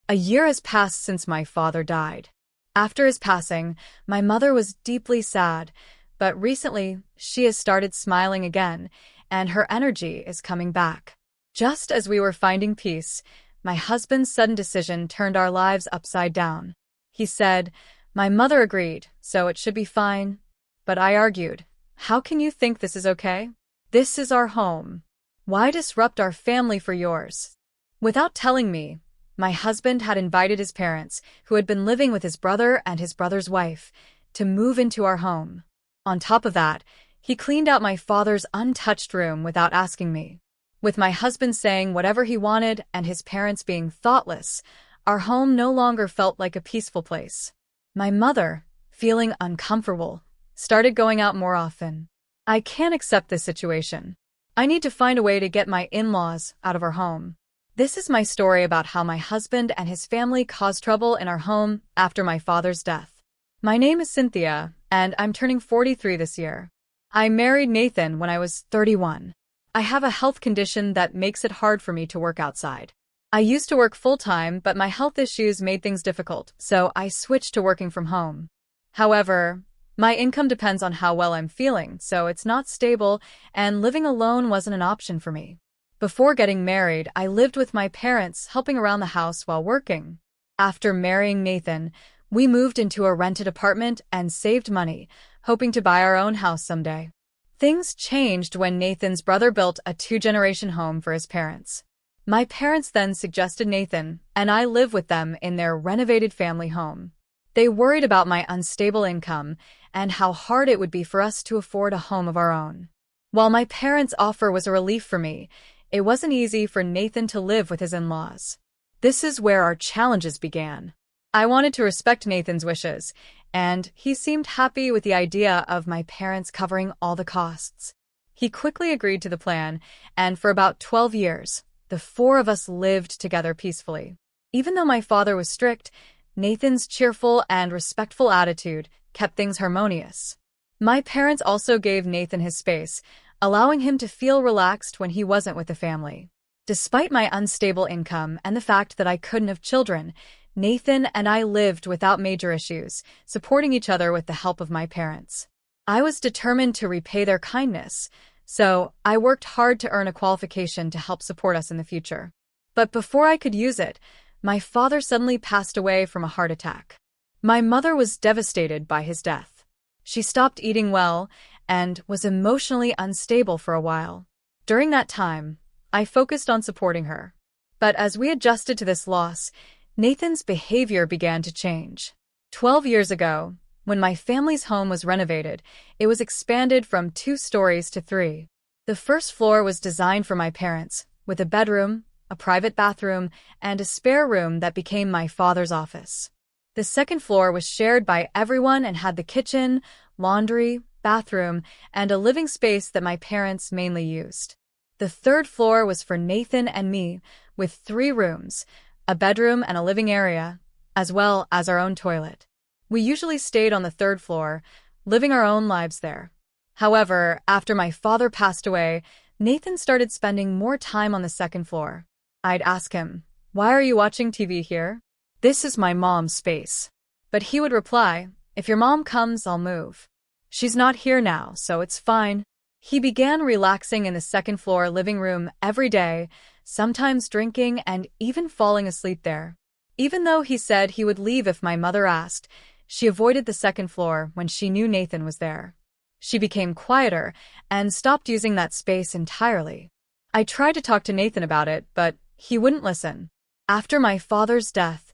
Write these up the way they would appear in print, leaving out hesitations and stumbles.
A year has passed since my father died. After his passing, my mother was deeply sad, but recently she has started smiling again, and her energy is coming back. Just as we were finding peace, my husband's sudden decision turned our lives upside down. He said, "My mother agreed, so it should be fine." But I argued, "How can you think this is okay? This is our home. Why disrupt our family for yours?" Without telling me, my husband had invited his parents, who had been living with his brother and his brother's wife, to move into our home. On top of that, he cleaned out my father's untouched room without asking me. With my husband saying whatever he wanted and his parents being thoughtless, our home no longer felt like a peaceful place. My mother, feeling uncomfortable, started going out more often. I can't accept this situation. I need to find a way to get my in-laws out of our home. This is my story about how my husband and his family caused trouble in our home after my father's death. My name is Cynthia, and I'm turning 43 this year. I married Nathan when I was 31. I have a health condition that makes it hard for me to work outside. I used to work full-time, but my health issues made things difficult, so I switched to working from home. However, my income depends on how well I'm feeling, so it's not stable, and living alone wasn't an option for me. Before getting married, I lived with my parents, helping around the house while working. After marrying Nathan, we moved into a rented apartment and saved money, hoping to buy our own house someday. Things changed when Nathan's brother built a two-generation home for his parents. My parents then suggested Nathan and I live with them in their renovated family home. They worried about my unstable income and how hard it would be for us to afford a home of our own. While my parents' offer was a relief for me, it wasn't easy for Nathan to live with his in-laws. This is where our challenges began. I wanted to respect Nathan's wishes, and he seemed happy with the idea of my parents covering all the costs. He quickly agreed to the plan, and for about 12 years, the four of us lived together peacefully. Even though my father was strict, Nathan's cheerful and respectful attitude kept things harmonious. My parents also gave Nathan his space, allowing him to feel relaxed when he wasn't with the family. Despite my unstable income and the fact that I couldn't have children, Nathan and I lived without major issues, supporting each other with the help of my parents. I was determined to repay their kindness, so I worked hard to earn a qualification to help support us in the future. But before I could use it, my father suddenly passed away from a heart attack. My mother was devastated by his death. She stopped eating well and was emotionally unstable for a while. During that time, I focused on supporting her. But as we adjusted to this loss, Nathan's behavior began to change. 12 years ago, when my family's home was renovated, it was expanded from 2 stories to 3. The first floor was designed for my parents, with a bedroom, a private bathroom, and a spare room that became my father's office. The second floor was shared by everyone and had the kitchen, laundry, bathroom, and a living space that my parents mainly used. The third floor was for Nathan and me, with 3 rooms, a bedroom and a living area, as well as our own toilet. We usually stayed on the 3rd floor, living our own lives there. However, after my father passed away, Nathan started spending more time on the 2nd floor. I'd ask him, "Why are you watching TV here? This is my mom's space." But he would reply, "If your mom comes, I'll move. She's not here now, so it's fine." He began relaxing in the 2nd floor living room every day, sometimes drinking and even falling asleep there. Even though he said he would leave if my mother asked, she avoided the 2nd floor when she knew Nathan was there. She became quieter and stopped using that space entirely. I tried to talk to Nathan about it, but he wouldn't listen. After my father's death,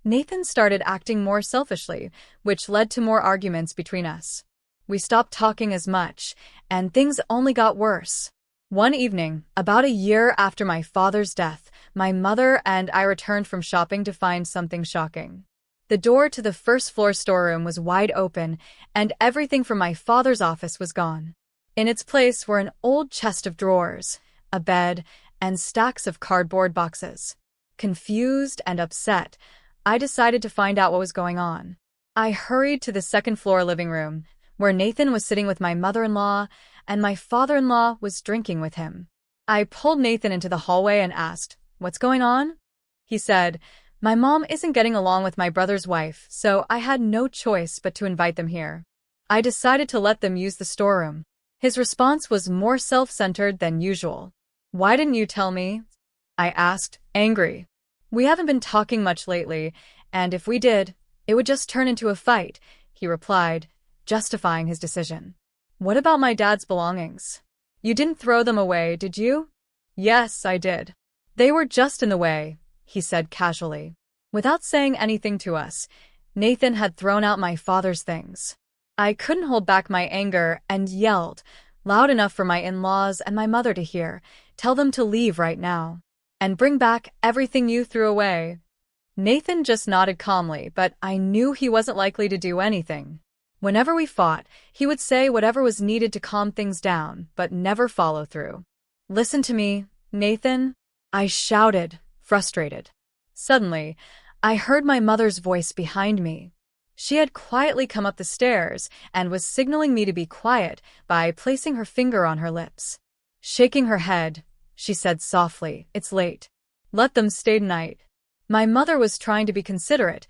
Nathan started acting more selfishly, which led to more arguments between us. We stopped talking as much, and things only got worse. One evening, about a year after my father's death, my mother and I returned from shopping to find something shocking. The door to the 1st floor storeroom was wide open, and everything from my father's office was gone. In its place were an old chest of drawers, a bed, and stacks of cardboard boxes. Confused and upset, I decided to find out what was going on. I hurried to the 2nd floor living room, where Nathan was sitting with my mother-in-law, and my father-in-law was drinking with him. I pulled Nathan into the hallway and asked, "What's going on?" He said, My mom isn't getting along with my brother's wife, so I had no choice but to invite them here. I decided to let them use the storeroom. His response was more self-centered than usual. Why didn't you tell me? I asked, angry. We haven't been talking much lately, and if we did, it would just turn into a fight, he replied, justifying his decision. What about my dad's belongings? You didn't throw them away, did you? Yes, I did. They were just in the way, he said casually. Without saying anything to us, Nathan had thrown out my father's things. I couldn't hold back my anger and yelled, loud enough for my in-laws and my mother to hear, tell them to leave right now. And bring back everything you threw away. Nathan just nodded calmly, but I knew he wasn't likely to do anything. Whenever we fought, he would say whatever was needed to calm things down, but never follow through. Listen to me, Nathan, I shouted, frustrated. Suddenly, I heard my mother's voice behind me. She had quietly come up the stairs and was signaling me to be quiet by placing her finger on her lips. Shaking her head, she said softly, "It's late. Let them stay tonight." My mother was trying to be considerate,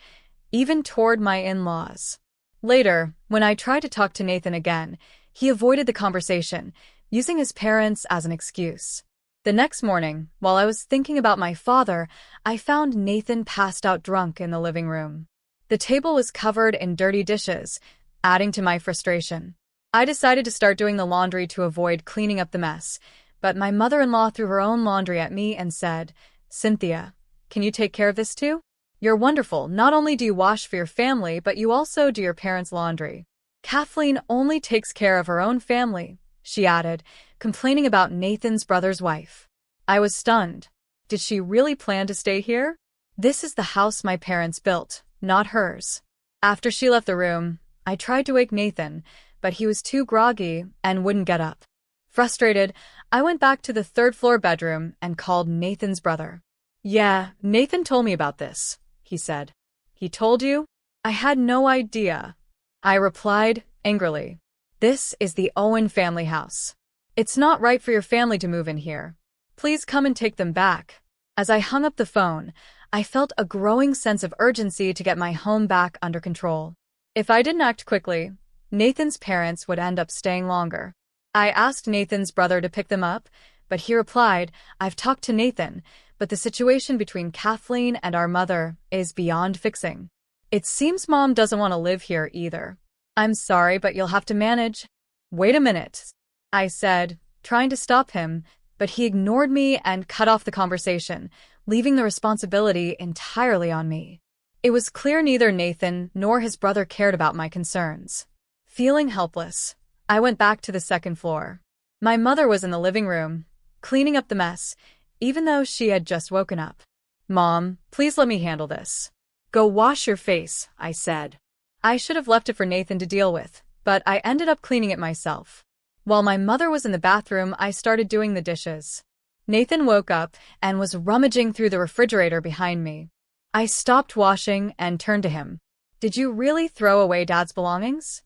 even toward my in-laws. Later, when I tried to talk to Nathan again, he avoided the conversation, using his parents as an excuse. The next morning, while I was thinking about my father, I found Nathan passed out drunk in the living room. The table was covered in dirty dishes, adding to my frustration. I decided to start doing the laundry to avoid cleaning up the mess, but my mother-in-law threw her own laundry at me and said, "Cynthia, can you take care of this too? You're wonderful. Not only do you wash for your family, but you also do your parents' laundry." Kathleen only takes care of her own family, she added, complaining about Nathan's brother's wife. I was stunned. Did she really plan to stay here? This is the house my parents built, not hers. After she left the room, I tried to wake Nathan, but he was too groggy and wouldn't get up. Frustrated, I went back to the third-floor bedroom and called Nathan's brother. "Yeah, Nathan told me about this," he said. "He told you?" "I had no idea," I replied angrily. "This is the Owen family house. It's not right for your family to move in here. Please come and take them back." As I hung up the phone, I felt a growing sense of urgency to get my home back under control. If I didn't act quickly, Nathan's parents would end up staying longer. I asked Nathan's brother to pick them up, but he replied, "I've talked to Nathan, but the situation between Kathleen and our mother is beyond fixing. It seems Mom doesn't want to live here either. I'm sorry, but you'll have to manage." "Wait a minute," I said, trying to stop him, but he ignored me and cut off the conversation, leaving the responsibility entirely on me. It was clear neither Nathan nor his brother cared about my concerns. Feeling helpless, I went back to the second floor. My mother was in the living room, cleaning up the mess, even though she had just woken up. "Mom, please let me handle this." "Go wash your face," I said. I should have left it for Nathan to deal with, but I ended up cleaning it myself. While my mother was in the bathroom, I started doing the dishes. Nathan woke up and was rummaging through the refrigerator behind me. I stopped washing and turned to him. "Did you really throw away Dad's belongings?"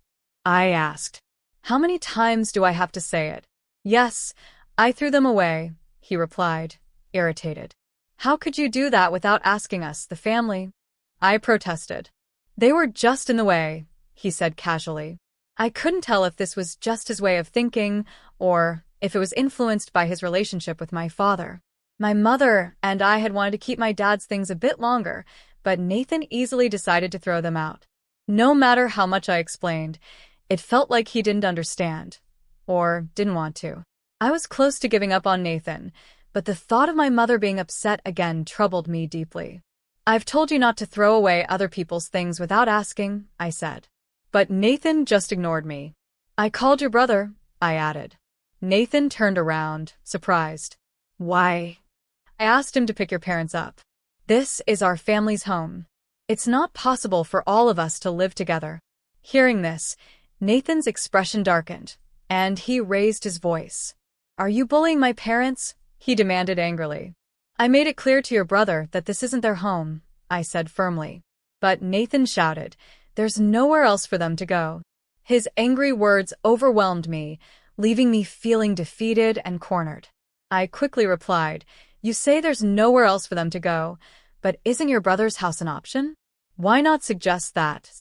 I asked. "How many times do I have to say it?" "Yes, I threw them away," he replied, irritated. "How could you do that without asking us, the family?" I protested. "They were just in the way," he said casually. I couldn't tell if this was just his way of thinking or if it was influenced by his relationship with my father. My mother and I had wanted to keep my dad's things a bit longer, but Nathan easily decided to throw them out. No matter how much I explained, it felt like he didn't understand, or didn't want to. I was close to giving up on Nathan, but the thought of my mother being upset again troubled me deeply. "I've told you not to throw away other people's things without asking," I said. But Nathan just ignored me. "I called your brother," I added. Nathan turned around, surprised. "Why?" "I asked him to pick your parents up. This is our family's home. It's not possible for all of us to live together." Hearing this, Nathan's expression darkened, and he raised his voice. "Are you bullying my parents?" he demanded angrily. "I made it clear to your brother that this isn't their home," I said firmly. But Nathan shouted, "There's nowhere else for them to go." His angry words overwhelmed me, leaving me feeling defeated and cornered. I quickly replied, "You say there's nowhere else for them to go, But isn't your brother's house an option? Why not suggest that?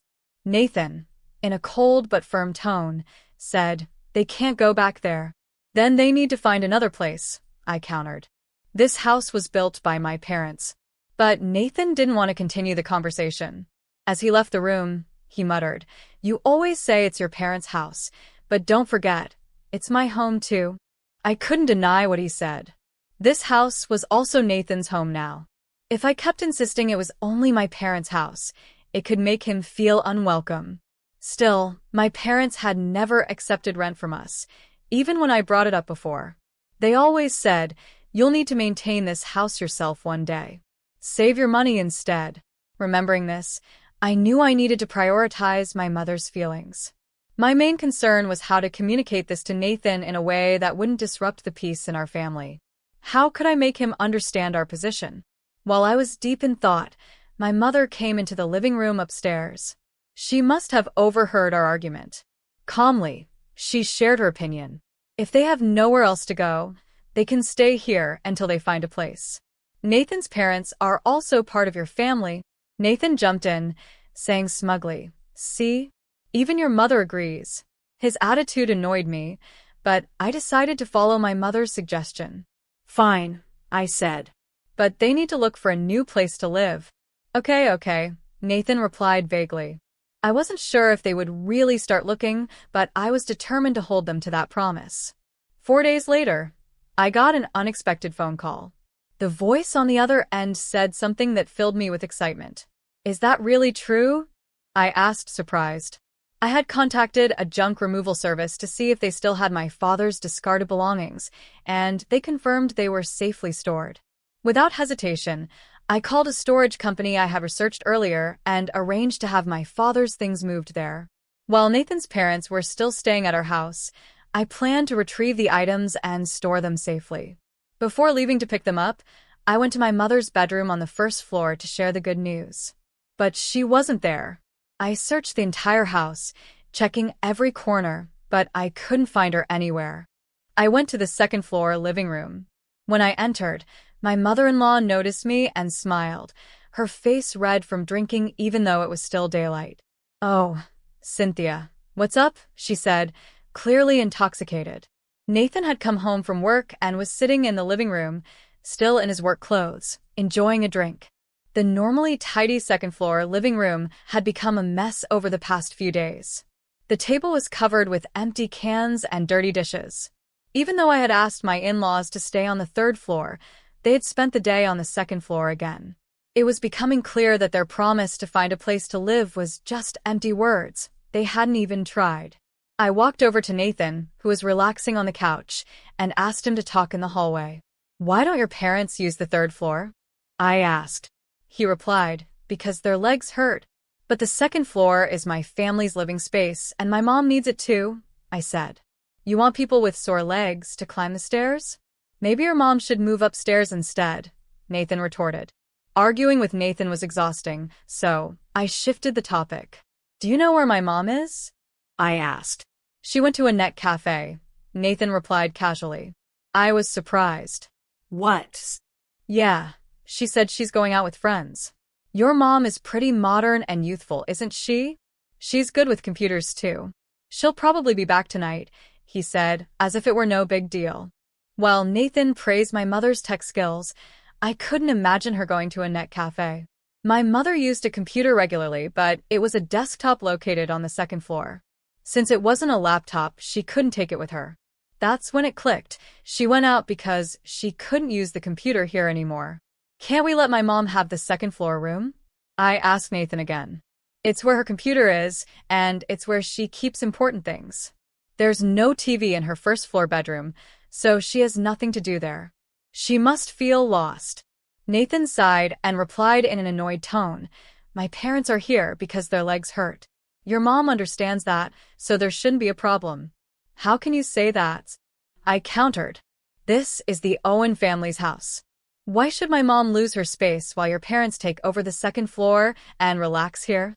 Nathan, in a cold but firm tone, said, they can't go back there. Then they need to find another place, I countered. This house was built by my parents. But Nathan didn't want to continue the conversation. As he left the room, he muttered, you always say it's your parents' house, but don't forget, it's my home too. I couldn't deny what he said. This house was also Nathan's home now. If I kept insisting it was only my parents' house, it could make him feel unwelcome. Still, my parents had never accepted rent from us, even when I brought it up before. They always said, you'll need to maintain this house yourself one day. Save your money instead. Remembering this, I knew I needed to prioritize my mother's feelings. My main concern was how to communicate this to Nathan in a way that wouldn't disrupt the peace in our family. How could I make him understand our position? While I was deep in thought, my mother came into the living room upstairs. She must have overheard our argument. Calmly, she shared her opinion. If they have nowhere else to go, they can stay here until they find a place. Nathan's parents are also part of your family. Nathan jumped in, saying smugly, see? Even your mother agrees. His attitude annoyed me, but I decided to follow my mother's suggestion. Fine, I said. But they need to look for a new place to live. Okay, Nathan replied vaguely. I wasn't sure if they would really start looking, but I was determined to hold them to that promise. 4 days later, I got an unexpected phone call. The voice on the other end said something that filled me with excitement. Is that really true? I asked, surprised. I had contacted a junk removal service to see if they still had my father's discarded belongings, and they confirmed they were safely stored. Without hesitation, I called a storage company I had researched earlier and arranged to have my father's things moved there. While Nathan's parents were still staying at our house, I planned to retrieve the items and store them safely. Before leaving to pick them up, I went to my mother's bedroom on the first floor to share the good news. But she wasn't there. I searched the entire house, checking every corner, but I couldn't find her anywhere. I went to the second floor living room. When I entered, my mother-in-law noticed me and smiled, her face red from drinking even though it was still daylight. Oh, Cynthia, what's up? She said, clearly intoxicated. Nathan had come home from work and was sitting in the living room, still in his work clothes, enjoying a drink. The normally tidy second-floor living room had become a mess over the past few days. The table was covered with empty cans and dirty dishes. Even though I had asked my in-laws to stay on the third floor, they had spent the day on the second floor again. It was becoming clear that their promise to find a place to live was just empty words. They hadn't even tried. I walked over to Nathan, who was relaxing on the couch, and asked him to talk in the hallway. Why don't your parents use the third floor? I asked. He replied, because their legs hurt. But the second floor is my family's living space, and my mom needs it too, I said. You want people with sore legs to climb the stairs? Maybe your mom should move upstairs instead, Nathan retorted. Arguing with Nathan was exhausting, so I shifted the topic. Do you know where my mom is? I asked. She went to a net cafe, Nathan replied casually. I was surprised. What? Yeah, she said she's going out with friends. Your mom is pretty modern and youthful, isn't she? She's good with computers too. She'll probably be back tonight, he said, as if it were no big deal. While Nathan praised my mother's tech skills, I couldn't imagine her going to a net cafe. My mother used a computer regularly, but it was a desktop located on the second floor. Since it wasn't a laptop, she couldn't take it with her. That's when it clicked. She went out because she couldn't use the computer here anymore. Can't we let my mom have the second floor room? I asked Nathan again. It's where her computer is, and it's where she keeps important things. There's no TV in her first floor bedroom, so she has nothing to do there. She must feel lost. Nathan sighed and replied in an annoyed tone, My parents are here because their legs hurt. Your mom understands that, so there shouldn't be a problem. How can you say that? I countered. This is the Owen family's house. Why should my mom lose her space while your parents take over the second floor and relax here?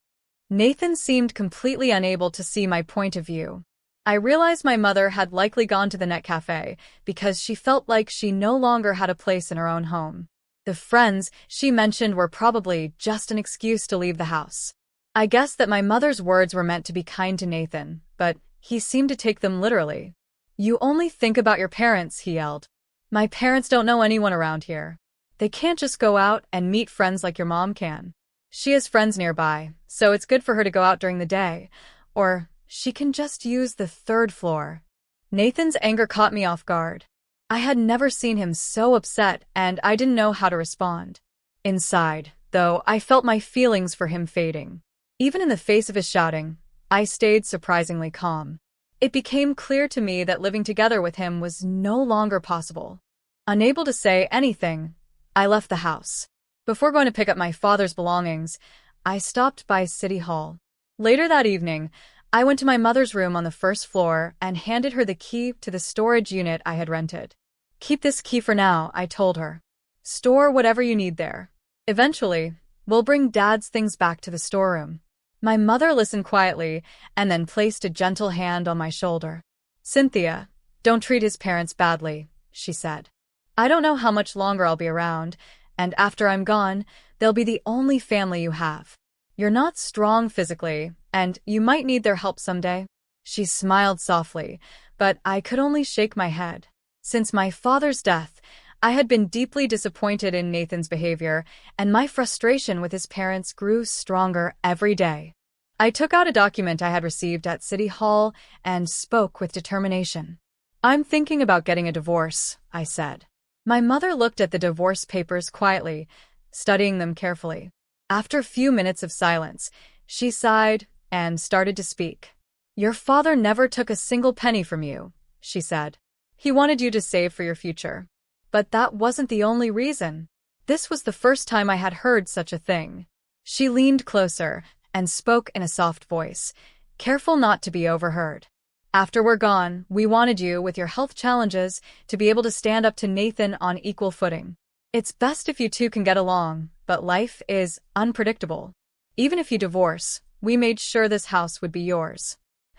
Nathan seemed completely unable to see my point of view. I realized my mother had likely gone to the net cafe because she felt like she no longer had a place in her own home. The friends she mentioned were probably just an excuse to leave the house. I guessed that my mother's words were meant to be kind to Nathan, but he seemed to take them literally. "You only think about your parents," he yelled. "My parents don't know anyone around here. They can't just go out and meet friends like your mom can. She has friends nearby, so it's good for her to go out during the day. Or she can just use the third floor." Nathan's anger caught me off guard. I had never seen him so upset, and I didn't know how to respond. Inside, though, I felt my feelings for him fading. Even in the face of his shouting, I stayed surprisingly calm. It became clear to me that living together with him was no longer possible. Unable to say anything, I left the house. Before going to pick up my father's belongings, I stopped by City Hall. Later that evening, I went to my mother's room on the first floor and handed her the key to the storage unit I had rented. "Keep this key for now," I told her. "Store whatever you need there. Eventually, we'll bring Dad's things back to the storeroom." My mother listened quietly and then placed a gentle hand on my shoulder. "Cynthia, don't treat his parents badly," she said. "I don't know how much longer I'll be around, and after I'm gone, they'll be the only family you have. You're not strong physically, and you might need their help someday." She smiled softly, but I could only shake my head. Since my father's death, I had been deeply disappointed in Nathan's behavior, and my frustration with his parents grew stronger every day. I took out a document I had received at City Hall and spoke with determination. "I'm thinking about getting a divorce," I said. My mother looked at the divorce papers quietly, studying them carefully. After a few minutes of silence, she sighed and started to speak. "Your father never took a single penny from you," she said. "He wanted you to save for your future. But that wasn't the only reason." This was the first time I had heard such a thing. She leaned closer and spoke in a soft voice, careful not to be overheard. "After we're gone, we wanted you, with your health challenges, to be able to stand up to Nathan on equal footing. It's best if you two can get along, but life is unpredictable. Even if you divorce, we made sure this house would be yours.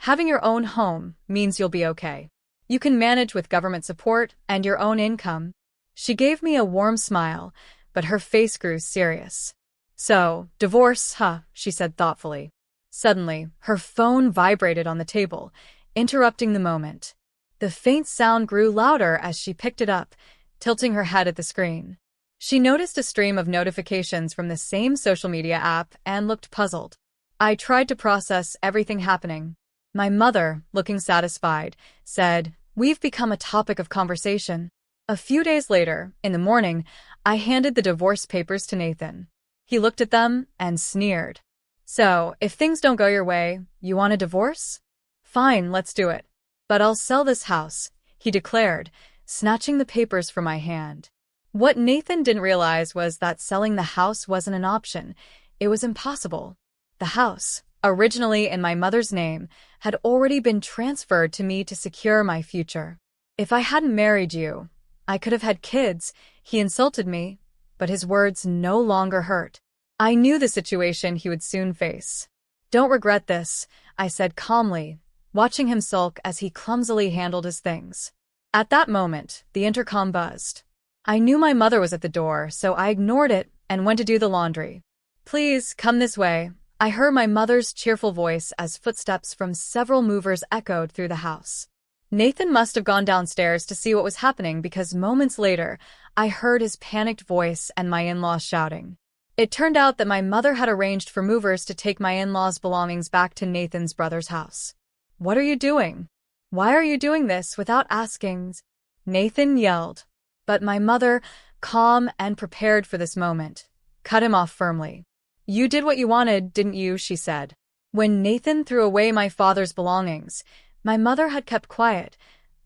Having your own home means you'll be okay. You can manage with government support and your own income." She gave me a warm smile, but her face grew serious. "So, divorce, huh?" she said thoughtfully. Suddenly, her phone vibrated on the table, interrupting the moment. The faint sound grew louder as she picked it up, tilting her head at the screen. She noticed a stream of notifications from the same social media app and looked puzzled. I tried to process everything happening. My mother, looking satisfied, said, "We've become a topic of conversation." A few days later, in the morning, I handed the divorce papers to Nathan. He looked at them and sneered. "So, if things don't go your way, you want a divorce? Fine, let's do it. But I'll sell this house," he declared, snatching the papers from my hand. What Nathan didn't realize was that selling the house wasn't an option. It was impossible. The house, originally in my mother's name, had already been transferred to me to secure my future. "If I hadn't married you, I could have had kids," he insulted me, but his words no longer hurt. I knew the situation he would soon face. "Don't regret this," I said calmly, watching him sulk as he clumsily handled his things. At that moment, the intercom buzzed. I knew my mother was at the door, so I ignored it and went to do the laundry. "Please, come this way," I heard my mother's cheerful voice as footsteps from several movers echoed through the house. Nathan must have gone downstairs to see what was happening because moments later, I heard his panicked voice and my in-laws shouting. It turned out that my mother had arranged for movers to take my in-laws' belongings back to Nathan's brother's house. "What are you doing? Why are you doing this without asking?" Nathan yelled. But my mother, calm and prepared for this moment, cut him off firmly. "You did what you wanted, didn't you?" she said. When Nathan threw away my father's belongings, my mother had kept quiet,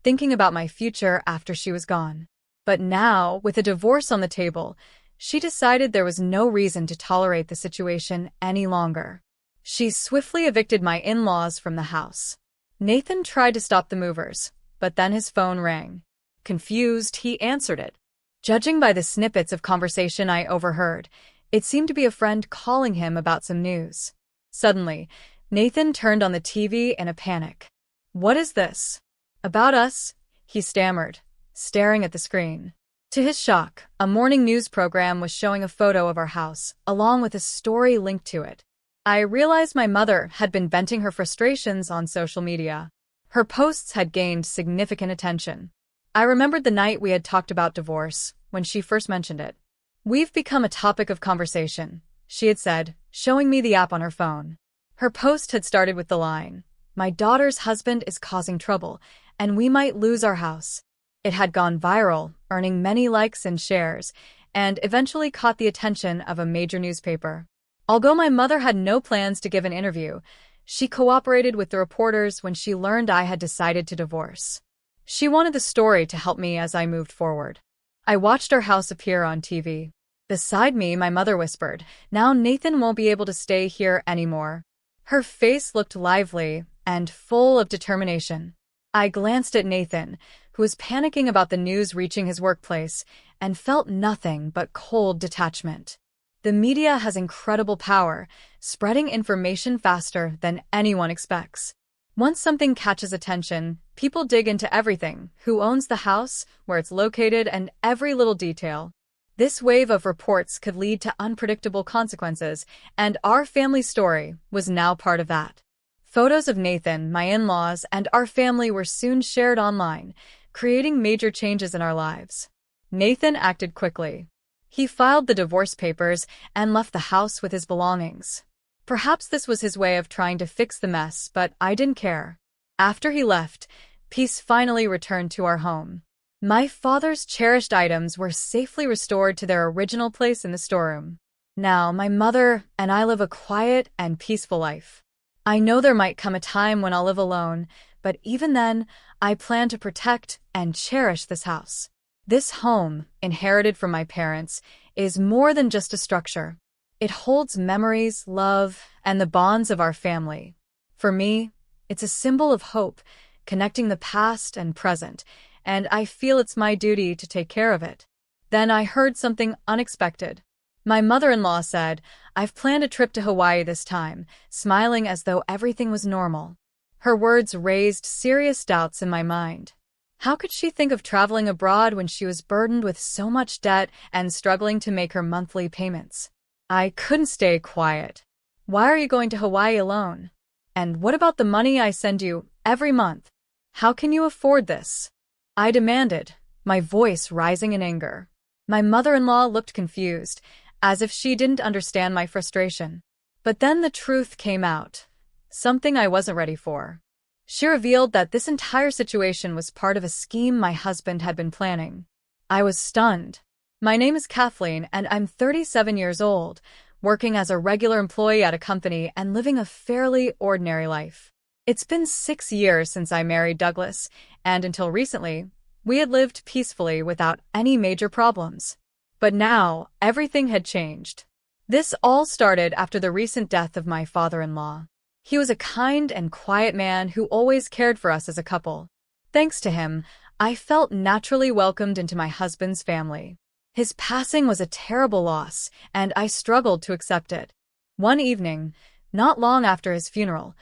thinking about my future after she was gone. But now, with a divorce on the table, she decided there was no reason to tolerate the situation any longer. She swiftly evicted my in-laws from the house. Nathan tried to stop the movers, but then his phone rang. Confused, he answered it. Judging by the snippets of conversation I overheard, it seemed to be a friend calling him about some news. Suddenly, Nathan turned on the TV in a panic. "What is this?" "About us," he stammered, staring at the screen. To his shock, a morning news program was showing a photo of our house, along with a story linked to it. I realized my mother had been venting her frustrations on social media. Her posts had gained significant attention. I remembered the night we had talked about divorce, when she first mentioned it. "We've become a topic of conversation," she had said, showing me the app on her phone. Her post had started with the line, "My daughter's husband is causing trouble, and we might lose our house." It had gone viral, earning many likes and shares, and eventually caught the attention of a major newspaper. Although my mother had no plans to give an interview, she cooperated with the reporters when she learned I had decided to divorce. She wanted the story to help me as I moved forward. I watched our house appear on TV. Beside me, my mother whispered, "Now Nathan won't be able to stay here anymore." Her face looked lively and full of determination. I glanced at Nathan, who was panicking about the news reaching his workplace, and felt nothing but cold detachment. The media has incredible power, spreading information faster than anyone expects. Once something catches attention, people dig into everything: who owns the house, where it's located, and every little detail. This wave of reports could lead to unpredictable consequences, and our family story was now part of that. Photos of Nathan, my in-laws, and our family were soon shared online, creating major changes in our lives. Nathan acted quickly. He filed the divorce papers and left the house with his belongings. Perhaps this was his way of trying to fix the mess, but I didn't care. After he left, peace finally returned to our home. My father's cherished items were safely restored to their original place in the storeroom. Now, my mother and I live a quiet and peaceful life. I know there might come a time when I'll live alone, but even then, I plan to protect and cherish this house. This home, inherited from my parents, is more than just a structure. It holds memories, love, and the bonds of our family. For me, it's a symbol of hope, connecting the past and present, and I feel it's my duty to take care of it. Then I heard something unexpected. My mother-in-law said, "I've planned a trip to Hawaii this time," smiling as though everything was normal. Her words raised serious doubts in my mind. How could she think of traveling abroad when she was burdened with so much debt and struggling to make her monthly payments? I couldn't stay quiet. "Why are you going to Hawaii alone? And what about the money I send you every month? How can you afford this?" I demanded, my voice rising in anger. My mother-in-law looked confused, as if she didn't understand my frustration. But then the truth came out, something I wasn't ready for. She revealed that this entire situation was part of a scheme my husband had been planning. I was stunned. "My name is Kathleen, and I'm 37 years old, working as a regular employee at a company and living a fairly ordinary life. It's been 6 years since I married Douglas, and until recently, we had lived peacefully without any major problems. But now, everything had changed. This all started after the recent death of my father-in-law. He was a kind and quiet man who always cared for us as a couple. Thanks to him, I felt naturally welcomed into my husband's family. His passing was a terrible loss, and I struggled to accept it. One evening, not long after his funeral,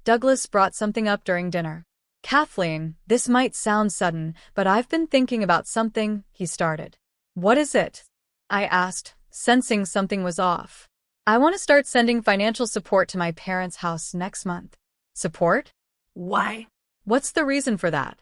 Douglas brought something up during dinner. "Kathleen, this might sound sudden, but I've been thinking about something," he started. "What is it?" I asked, sensing something was off. "I want to start sending financial support to my parents' house next month." "Support? Why? What's the reason for that?"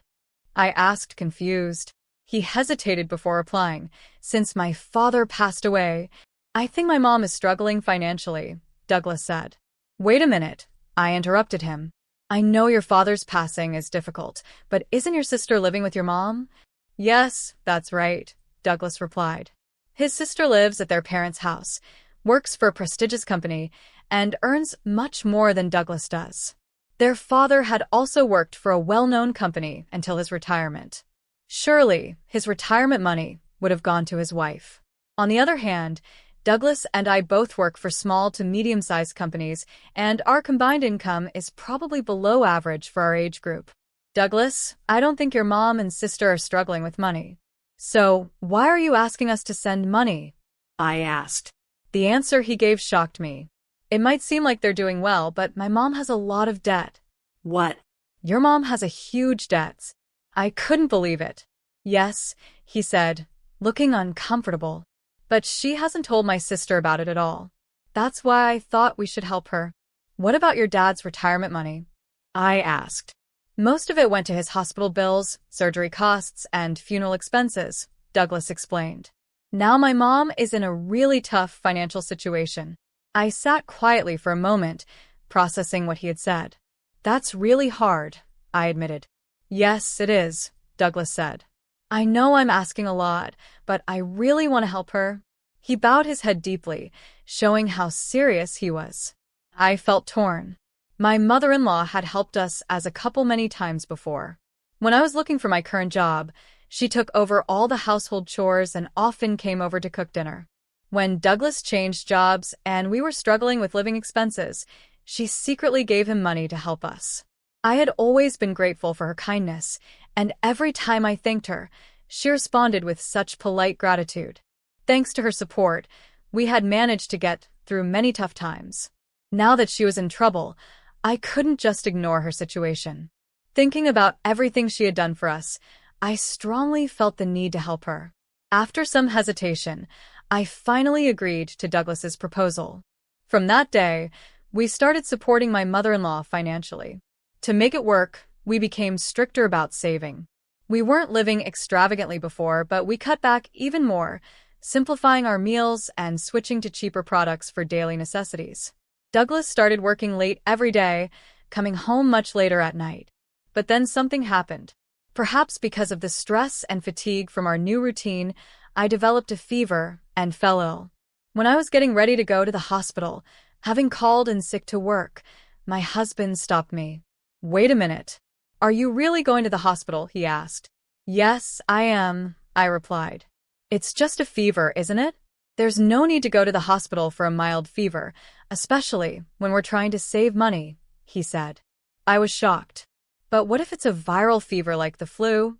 I asked, confused. He hesitated before replying. "Since my father passed away, I think my mom is struggling financially," Douglas said. "Wait a minute," I interrupted him. "I know your father's passing is difficult, but isn't your sister living with your mom?" "Yes, that's right," Douglas replied. His sister lives at their parents' house, works for a prestigious company, and earns much more than Douglas does. Their father had also worked for a well-known company until his retirement. Surely, his retirement money would have gone to his wife. On the other hand, Douglas and I both work for small to medium-sized companies, and our combined income is probably below average for our age group. "Douglas, I don't think your mom and sister are struggling with money. So, why are you asking us to send money?" I asked. The answer he gave shocked me. "It might seem like they're doing well, but my mom has a lot of debt." "What?" "Your mom has a huge debt." I couldn't believe it. "Yes," he said, looking uncomfortable. But she hasn't told my sister about it at all. That's why I thought we should help her. What about your dad's retirement money? I asked. Most of it went to his hospital bills, surgery costs, and funeral expenses, Douglas explained. Now my mom is in a really tough financial situation. I sat quietly for a moment, processing what he had said. That's really hard, I admitted. Yes, it is, Douglas said. I know I'm asking a lot, but I really want to help her. He bowed his head deeply, showing how serious he was. I felt torn. My mother-in-law had helped us as a couple many times before. When I was looking for my current job, she took over all the household chores and often came over to cook dinner. When Douglas changed jobs and we were struggling with living expenses, she secretly gave him money to help us. I had always been grateful for her kindness, and every time I thanked her, she responded with such polite gratitude. Thanks to her support, we had managed to get through many tough times. Now that she was in trouble, I couldn't just ignore her situation. Thinking about everything she had done for us, I strongly felt the need to help her. After some hesitation, I finally agreed to Douglas's proposal. From that day, we started supporting my mother-in-law financially. To make it work, we became stricter about saving. We weren't living extravagantly before, but we cut back even more, simplifying our meals and switching to cheaper products for daily necessities. Douglas started working late every day, coming home much later at night. But then something happened. Perhaps because of the stress and fatigue from our new routine, I developed a fever and fell ill. When I was getting ready to go to the hospital, having called in sick to work, my husband stopped me. Wait a minute. Are you really going to the hospital? He asked. Yes, I am, I replied. It's just a fever, isn't it? There's no need to go to the hospital for a mild fever, especially when we're trying to save money, he said. I was shocked. But what if it's a viral fever like the flu?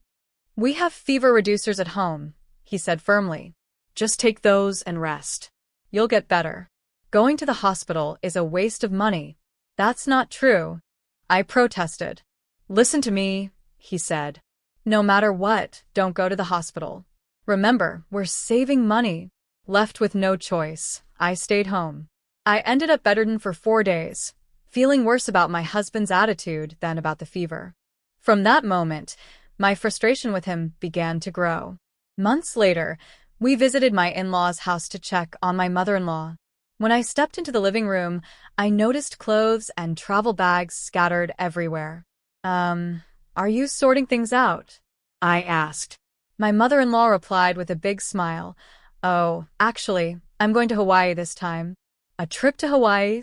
We have fever reducers at home, he said firmly. Just take those and rest. You'll get better. Going to the hospital is a waste of money. That's not true, I protested. Listen to me, he said. No matter what, don't go to the hospital. Remember, we're saving money. Left with no choice, I stayed home. I ended up bedridden for 4 days, feeling worse about my husband's attitude than about the fever. From that moment, my frustration with him began to grow. Months later, we visited my in-laws' house to check on my mother-in-law. When I stepped into the living room, I noticed clothes and travel bags scattered everywhere. Are you sorting things out? I asked. My mother-in-law replied with a big smile. Oh, actually, I'm going to Hawaii this time. A trip to Hawaii?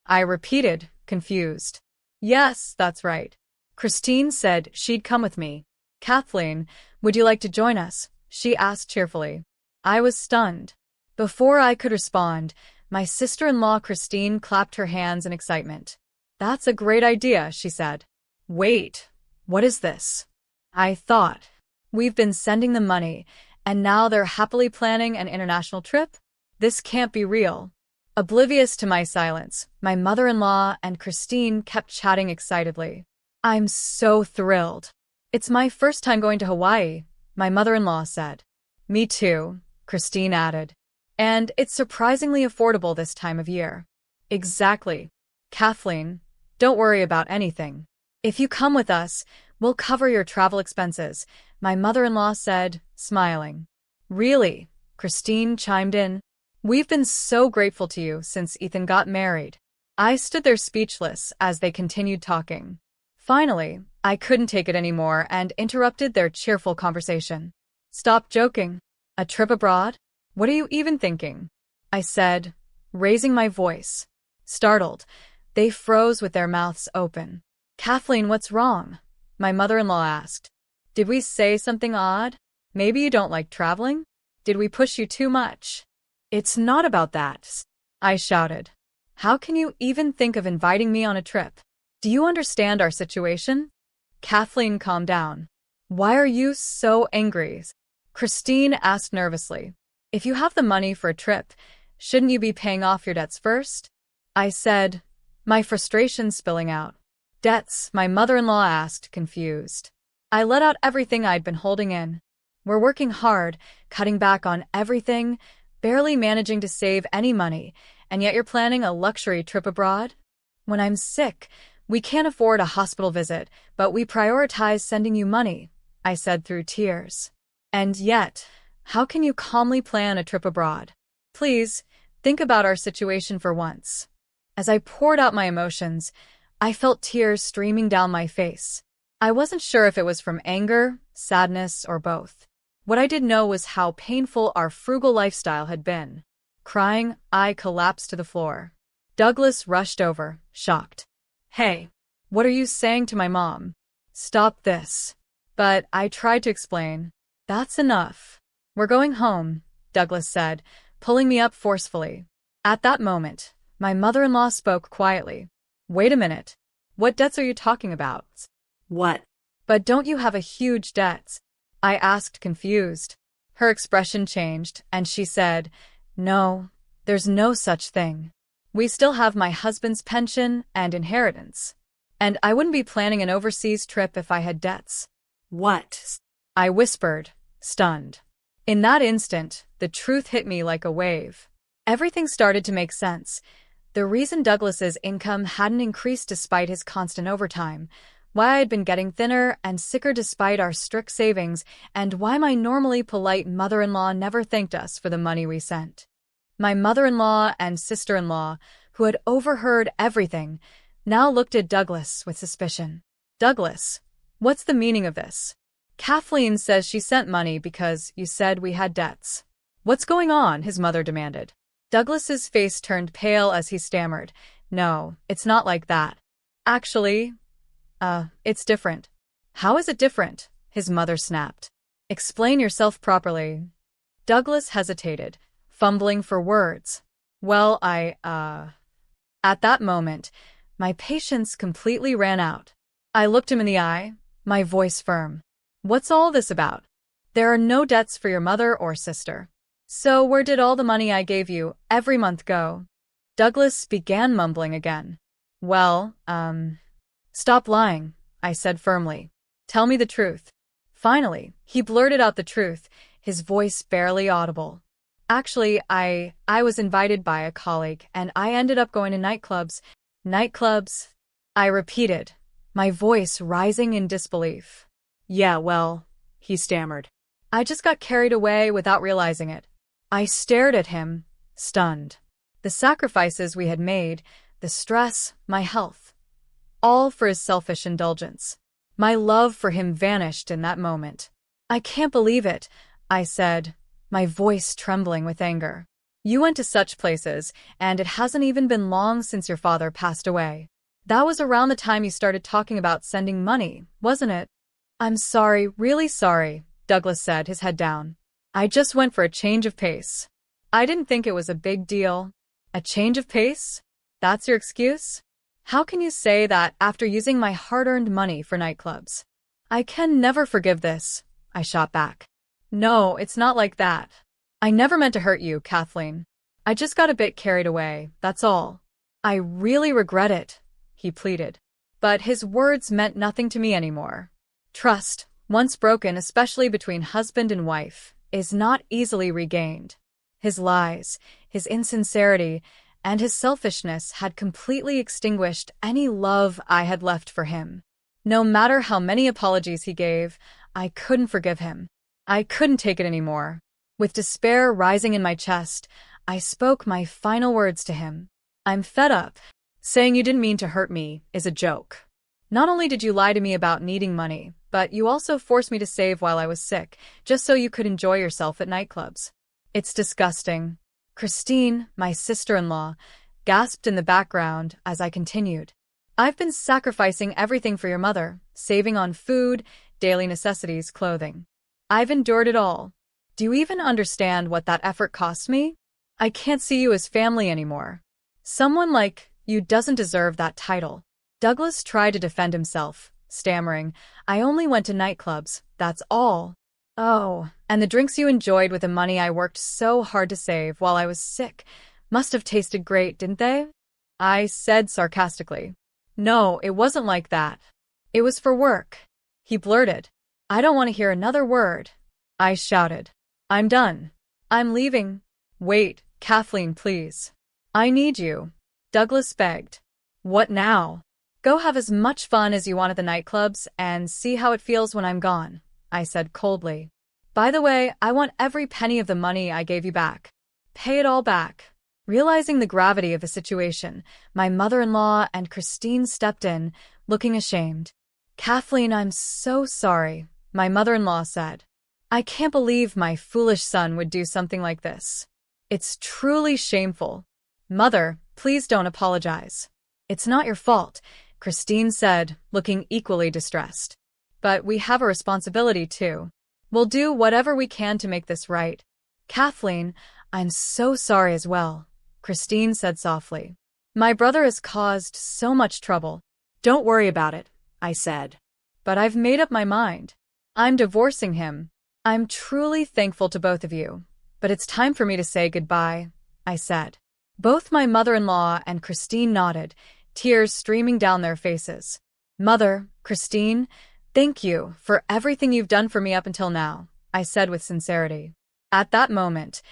I repeated, confused. Yes, that's right. Christine said she'd come with me. Kathleen, would you like to join us? She asked cheerfully. I was stunned. Before I could respond, my sister-in-law Christine clapped her hands in excitement. That's a great idea, she said. Wait, what is this? I thought. We've been sending them money, and now they're happily planning an international trip? This can't be real. Oblivious to my silence, my mother-in-law and Christine kept chatting excitedly. I'm so thrilled. It's my first time going to Hawaii, my mother-in-law said. Me too, Christine added. And it's surprisingly affordable this time of year. Exactly. Kathleen, don't worry about anything. If you come with us, we'll cover your travel expenses, my mother-in-law said, smiling. Really? Christine chimed in. We've been so grateful to you since Ethan got married. I stood there speechless as they continued talking. Finally, I couldn't take it anymore and interrupted their cheerful conversation. Stop joking. A trip abroad? What are you even thinking? I said, raising my voice. Startled, they froze with their mouths open. Kathleen, what's wrong? My mother-in-law asked. Did we say something odd? Maybe you don't like traveling? Did we push you too much? It's not about that, I shouted. How can you even think of inviting me on a trip? Do you understand our situation? Kathleen calmed down. Why are you so angry? Christine asked nervously. If you have the money for a trip, shouldn't you be paying off your debts first? I said, my frustration spilling out. Debts? My mother-in-law asked, confused. I let out everything I'd been holding in. We're working hard, cutting back on everything, barely managing to save any money, and yet you're planning a luxury trip abroad? When I'm sick, we can't afford a hospital visit, but we prioritize sending you money, I said through tears. And yet, how can you calmly plan a trip abroad? Please, think about our situation for once. As I poured out my emotions, I felt tears streaming down my face. I wasn't sure if it was from anger, sadness, or both. What I did know was how painful our frugal lifestyle had been. Crying, I collapsed to the floor. Douglas rushed over, shocked. Hey, what are you saying to my mom? Stop this. But I tried to explain. That's enough. We're going home, Douglas said, pulling me up forcefully. At that moment, my mother-in-law spoke quietly. Wait a minute. What debts are you talking about? What? But don't you have a huge debt? I asked, confused. Her expression changed, and she said, No, there's no such thing. We still have my husband's pension and inheritance. And I wouldn't be planning an overseas trip if I had debts. What? I whispered, stunned. In that instant, the truth hit me like a wave. Everything started to make sense. The reason Douglas's income hadn't increased despite his constant overtime, why I'd been getting thinner and sicker despite our strict savings, and why my normally polite mother-in-law never thanked us for the money we sent. My mother-in-law and sister-in-law, who had overheard everything, now looked at Douglas with suspicion. Douglas, what's the meaning of this? Kathleen says she sent money because you said we had debts. What's going on? His mother demanded. Douglas's face turned pale as he stammered. No, it's not like that. Actually, it's different. How is it different? His mother snapped. Explain yourself properly. Douglas hesitated, fumbling for words. Well, At that moment, my patience completely ran out. I looked him in the eye, my voice firm. What's all this about? There are no debts for your mother or sister. So where did all the money I gave you every month go? Douglas began mumbling again. Well, Stop lying, I said firmly. Tell me the truth. Finally, he blurted out the truth, his voice barely audible. Actually, I was invited by a colleague, and I ended up going to nightclubs. Nightclubs? I repeated, my voice rising in disbelief. Yeah, well, he stammered. I just got carried away without realizing it. I stared at him, stunned. The sacrifices we had made, the stress, my health, all for his selfish indulgence. My love for him vanished in that moment. I can't believe it, I said, my voice trembling with anger. You went to such places, and it hasn't even been long since your father passed away. That was around the time you started talking about sending money, wasn't it? I'm sorry, really sorry, Douglas said, his head down. I just went for a change of pace. I didn't think it was a big deal. A change of pace? That's your excuse? How can you say that after using my hard-earned money for nightclubs? I can never forgive this, I shot back. No, it's not like that. I never meant to hurt you, Kathleen. I just got a bit carried away, that's all. I really regret it, he pleaded. But his words meant nothing to me anymore. Trust, once broken, especially between husband and wife, is not easily regained. His lies, his insincerity, and his selfishness had completely extinguished any love I had left for him. No matter how many apologies he gave, I couldn't forgive him. I couldn't take it anymore. With despair rising in my chest, I spoke my final words to him. I'm fed up. Saying you didn't mean to hurt me is a joke. Not only did you lie to me about needing money, but you also forced me to save while I was sick, just so you could enjoy yourself at nightclubs. It's disgusting. Christine, my sister-in-law, gasped in the background as I continued. I've been sacrificing everything for your mother, saving on food, daily necessities, clothing. I've endured it all. Do you even understand what that effort cost me? I can't see you as family anymore. Someone like you doesn't deserve that title. Douglas tried to defend himself, stammering, I only went to nightclubs, that's all. Oh, and the drinks you enjoyed with the money I worked so hard to save while I was sick must have tasted great, didn't they? I said sarcastically. No, it wasn't like that. It was for work. He blurted. I don't want to hear another word. I shouted. I'm done. I'm leaving. Wait, Kathleen, please. I need you. Douglas begged. What now? Go have as much fun as you want at the nightclubs and see how it feels when I'm gone, I said coldly. By the way, I want every penny of the money I gave you back. Pay it all back. Realizing the gravity of the situation, my mother-in-law and Christine stepped in, looking ashamed. Kathleen, I'm so sorry, my mother-in-law said. I can't believe my foolish son would do something like this. It's truly shameful. Mother, please don't apologize. It's not your fault, Christine said, looking equally distressed. But we have a responsibility too. We'll do whatever we can to make this right. Kathleen, I'm so sorry as well, Christine said softly. My brother has caused so much trouble. Don't worry about it, I said. But I've made up my mind. I'm divorcing him. I'm truly thankful to both of you, but it's time for me to say goodbye, I said. Both my mother-in-law and Christine nodded, tears streaming down their faces. Mother, Christine, thank you for everything you've done for me up until now, I said with sincerity. At that moment,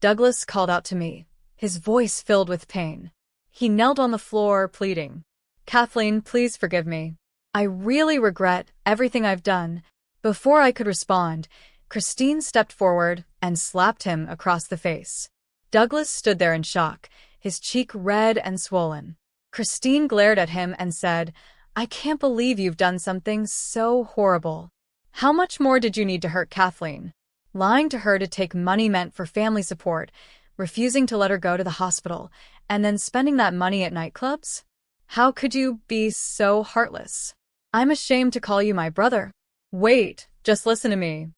Douglas called out to me, his voice filled with pain. He knelt on the floor, pleading. Kathleen, please forgive me. I really regret everything I've done. Before I could respond, Christine stepped forward and slapped him across the face. Douglas stood there in shock, his cheek red and swollen. Christine glared at him and said, I can't believe you've done something so horrible. How much more did you need to hurt Kathleen? Lying to her to take money meant for family support, refusing to let her go to the hospital, and then spending that money at nightclubs? How could you be so heartless? I'm ashamed to call you my brother. Wait, just listen to me.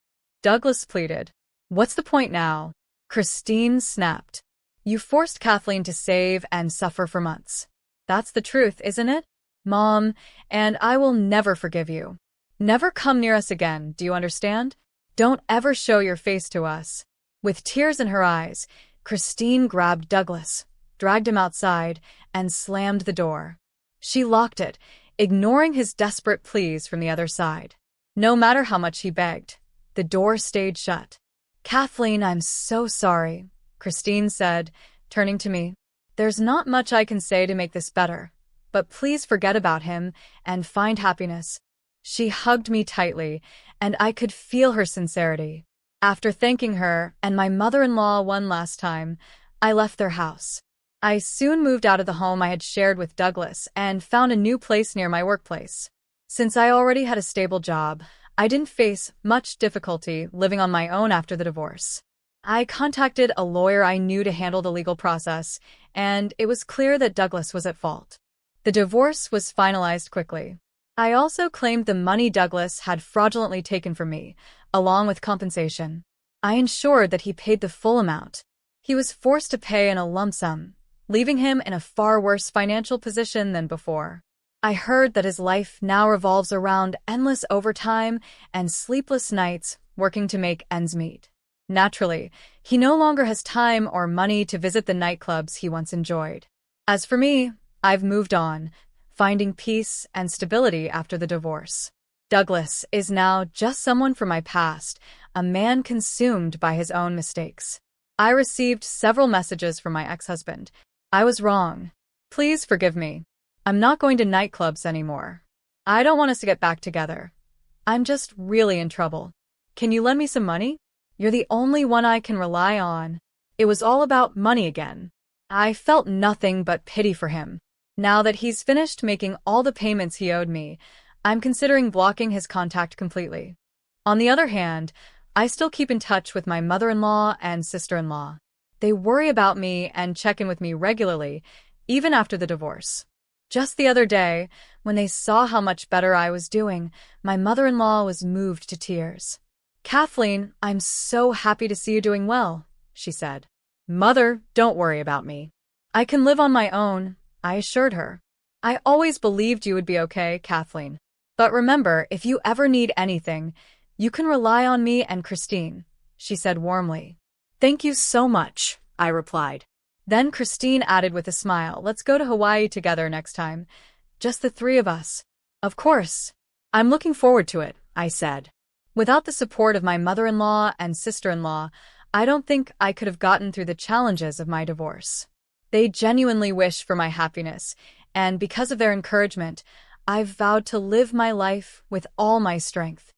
Douglas pleaded. What's the point now? Christine snapped. You forced Kathleen to save and suffer for months. That's the truth, isn't it? Mom, and I will never forgive you. Never come near us again, do you understand? Don't ever show your face to us. With tears in her eyes, Christine grabbed Douglas, dragged him outside, and slammed the door. She locked it, ignoring his desperate pleas from the other side. No matter how much he begged, the door stayed shut. Kathleen, I'm so sorry, Christine said, turning to me. There's not much I can say to make this better, but please forget about him and find happiness. She hugged me tightly, and I could feel her sincerity. After thanking her and my mother-in-law one last time, I left their house. I soon moved out of the home I had shared with Douglas and found a new place near my workplace. Since I already had a stable job, I didn't face much difficulty living on my own after the divorce. I contacted a lawyer I knew to handle the legal process, and it was clear that Douglas was at fault. The divorce was finalized quickly. I also claimed the money Douglas had fraudulently taken from me, along with compensation. I ensured that he paid the full amount. He was forced to pay in a lump sum, leaving him in a far worse financial position than before. I heard that his life now revolves around endless overtime and sleepless nights working to make ends meet. Naturally, he no longer has time or money to visit the nightclubs he once enjoyed. As for me, I've moved on, finding peace and stability after the divorce. Douglas is now just someone from my past, a man consumed by his own mistakes. I received several messages from my ex-husband. I was wrong. Please forgive me. I'm not going to nightclubs anymore. I don't want us to get back together. I'm just really in trouble. Can you lend me some money? You're the only one I can rely on. It was all about money again. I felt nothing but pity for him. Now that he's finished making all the payments he owed me, I'm considering blocking his contact completely. On the other hand, I still keep in touch with my mother-in-law and sister-in-law. They worry about me and check in with me regularly, even after the divorce. Just the other day, when they saw how much better I was doing, my mother-in-law was moved to tears. Kathleen, I'm so happy to see you doing well, she said. Mother, don't worry about me. I can live on my own, I assured her. I always believed you would be okay, Kathleen. But remember, if you ever need anything, you can rely on me and Christine, she said warmly. Thank you so much, I replied. Then Christine added with a smile, let's go to Hawaii together next time. Just the three of us. Of course. I'm looking forward to it, I said. Without the support of my mother-in-law and sister-in-law, I don't think I could have gotten through the challenges of my divorce. They genuinely wish for my happiness, and because of their encouragement, I've vowed to live my life with all my strength.